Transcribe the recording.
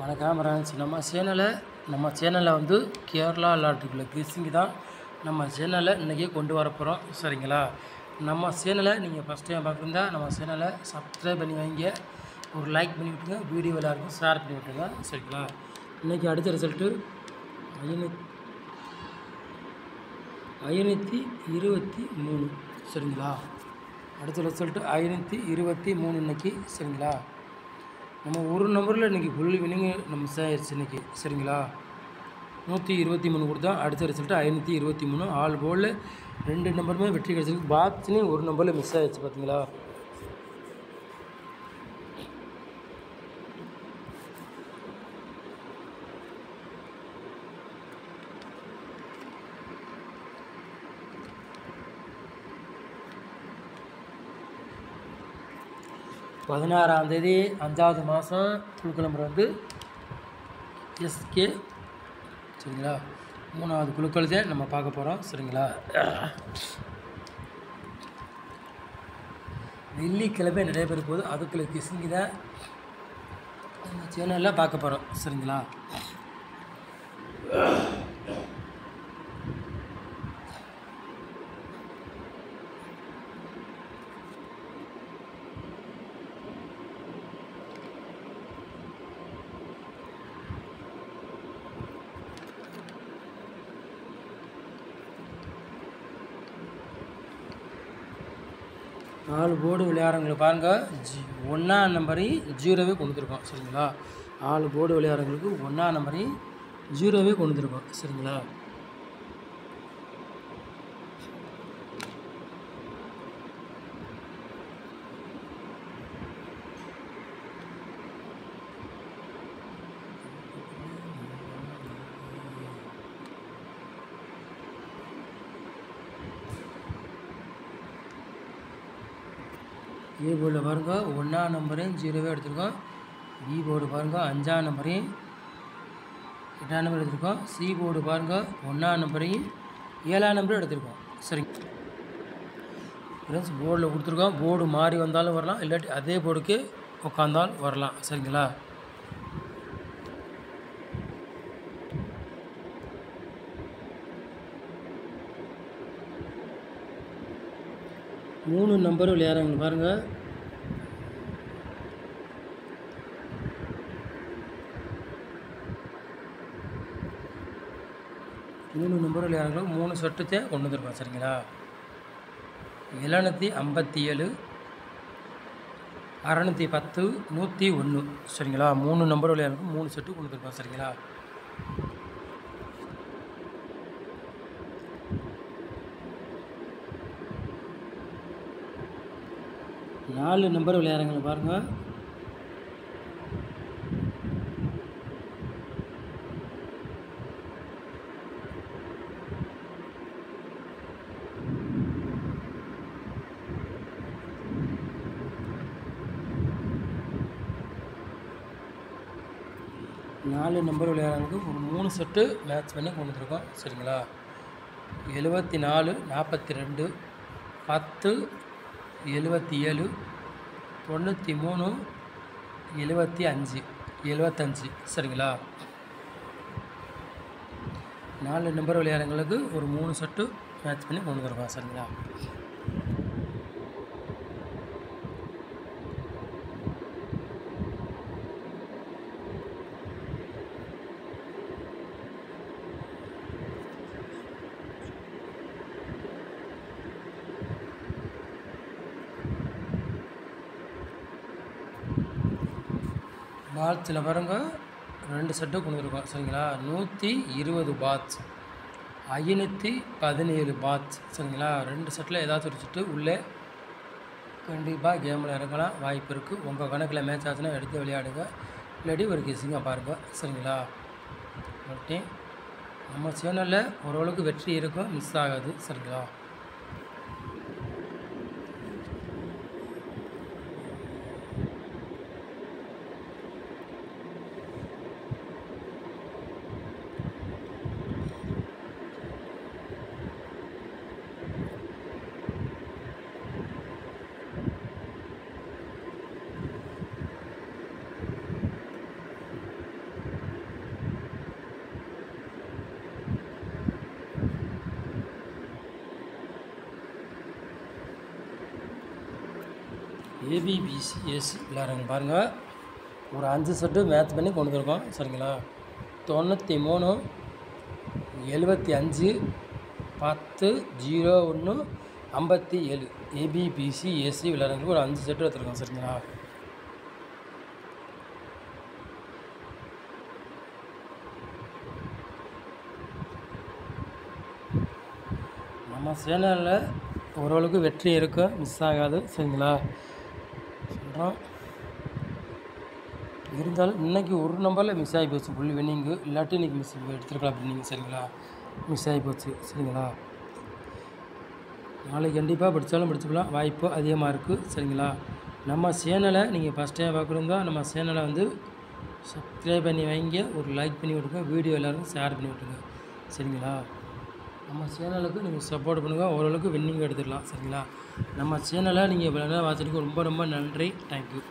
வணக்கம் ஃப்ரெண்ட்ஸ். நம்ம சேனலில் வந்து கேரளா லாட்ரிக்குள்ள கிஸ்ஸிங்கு தான் நம்ம சேனலில் இன்றைக்கி கொண்டு வர போகிறோம். சரிங்களா? நம்ம சேனலை நீங்கள் ஃபஸ்ட் டைம் பார்க்குறதா நம்ம சேனலை சப்ஸ்கிரைப் பண்ணி வைங்க, ஒரு லைக் பண்ணி விட்டுங்க, வீடியோ எல்லாருக்கும் ஷேர் பண்ணி விட்டுங்க. சரிங்களா? இன்றைக்கி அடுத்த ரிசல்ட்டு 523. சரிங்களா? அடுத்த ரிசல்ட்டு 523 இன்றைக்கி. சரிங்களா? நம்ம ஒரு நம்பரில் இன்றைக்கி ஃபுல் வினிங்கு நம்ம மிஸ் ஆயிடுச்சு இன்றைக்கி. சரிங்களா? 123 கொடுத்தா அடுத்த ரிசல்ட்டு 523. ஆல் போலில் 2 நம்பருமே வெற்றி கிடச்சிருக்கு. பாக்ஸ்லேயும் ஒரு நம்பரில் மிஸ் ஆயிடுச்சு. பார்த்தீங்களா? பதினாறாம் தேதி 5வது மாதம் குழுக்கள் நம்பர் வந்து எஸ்கே. சரிங்களா? 3வது குழுக்கள் தான் நம்ம பார்க்க போகிறோம். சரிங்களா? வெள்ளிக்கிழமை நிறைய பேர் போது அதுக்குள்ள கிஸ்ஸிங்கு தான் நம்ம சேனலில் பார்க்க போகிறோம். சரிங்களா? நாலு போர்டு விளையாடுறவங்களுக்கு பாருங்கள், 1ஆம் நம்பரையும் 0வே கொண்டு வந்துருக்கோம். சரிங்களா? 4 போர்டு விளையாடுறவங்களுக்கு 1ஆம் நம்பரையும் 0வே கொண்டு வந்துருக்கோம். சரிங்களா? ஏ போர்டில் பாருங்கள் 1ஆம் நம்பரையும் 0வே எடுத்துருக்கோம். பி போர்டு பாருங்கள் 5ஆம் நம்பரையும் 8ஆம் நம்பர் எடுத்துருக்கோம். சி போர்டு பாருங்கள் 1ஆம் நம்பரையும் 7ஆம் நம்பரும் எடுத்துருக்கோம். சரிங்க ஃப்ரெண்ட்ஸ், போர்டில் கொடுத்துருக்கோம். போர்டு மாறி வந்தாலும் வரலாம், இல்லாட்டி அதே போர்டுக்கு உட்காந்தாலும் வரலாம். சரிங்களா? மூணு நம்பர் விளையாடுறவங்க பாருங்கள், மூணு நம்பர் விளையாடுறவங்க 3 செட்டுத்தே கொண்டு வந்துருக்கோம். சரிங்களா? 757, 610, 101. சரிங்களா? 3 நம்பர் விளையாடுறவங்க 3 செட்டு கொண்டு வந்துருக்கோம். சரிங்களா? நாலு நம்பர் விளையாடுறவங்க பாருங்கள், நாலு நம்பர் விளையாடுறவங்களுக்கு ஒரு 3 செட்டு மேட்ச் பண்ணி கொண்டு வந்துருக்கோம். சரிங்களா? 74, 42, 10, 77, 93, 75, 75. சரிங்களா? 4 நம்பர் விளையாடுறவங்களுக்கு ஒரு 3 செட்டு மேட்ச் பண்ணி கொண்டு வந்துருக்கோம். சரிங்களா? பாட்ஸில் பாருங்கள் 2 செட்டு கொண்டு வந்துருக்கோம். சரிங்களா? 120 பாட்ஸ், 517 பாட்ஸ். சரிங்களா? 2 செட்டில் ஏதாச்சும் ஒரு செட்டு உள்ளே கண்டிப்பாக கேமில் இறங்கலாம், வாய்ப்பு இருக்குது. உங்கள் கணக்கில் மேட்ச் ஆச்சுன்னா எடுத்து விளையாடுங்க, இல்லாட்டி ஒரு கிஸ்ஸிங்காக பாருங்கள். சரிங்களா? ஓகே, நம்ம சேனலில் ஓரளவுக்கு வெற்றி இருக்கும், மிஸ் ஆகாது. சரிங்களா? ஏபிபிசிஎஸ்சி விளையாடுறாங்க பாருங்கள். ஒரு 5 செட்டு மேட்ச் பண்ணி கொண்டு வந்திருக்கோம் சரிங்களா. 93 75 10 01 57 ஏபிபிசிஎஸ்சி விளையாடுறவங்களுக்கு ஒரு 5 செட்டு எடுத்துருக்கோம் சரிங்களா. நம்ம சேனலில் ஓரளவுக்கு வெற்றி இருக்கும், மிஸ் ஆகாது சரிங்களா. சொல்கிறோம் இருந்தாலும் இன்றைக்கி ஒரு நம்பரில் மிஸ் ஆகி போச்சு ஃபுல் வின்னிங்கு. இல்லாட்டி இன்றைக்கி மிஸ் எடுத்துருக்கலாம் அப்படின்னீங்க சரிங்களா. மிஸ் ஆகி போச்சு சரிங்களா. நாளைக்கு கண்டிப்பாக படித்தாலும் படிச்சுக்கலாம், வாய்ப்பு அதிகமாக இருக்குது சரிங்களா. நம்ம சேனலை நீங்கள் ஃபஸ்ட் டைம் பார்க்குறதா நம்ம சேனலை வந்து சப்ஸ்கிரைப் பண்ணி வைங்க, ஒரு லைக் பண்ணி விட்டுருங்க, வீடியோ எல்லோரும் ஷேர் பண்ணி விட்டுருங்க சரிங்களா. நம்ம சேனலுக்கு நீங்கள் சப்போர்ட் பண்ணுங்கள், ஓரளவுக்கு வின்னிங் எடுத்துக்கலாம் சரிங்களா. நம்ம சேனலை நீங்கள் இவ்வளோ நேரம் வாட்சிட்டு ரொம்ப ரொம்ப நன்றி, தேங்க்யூ.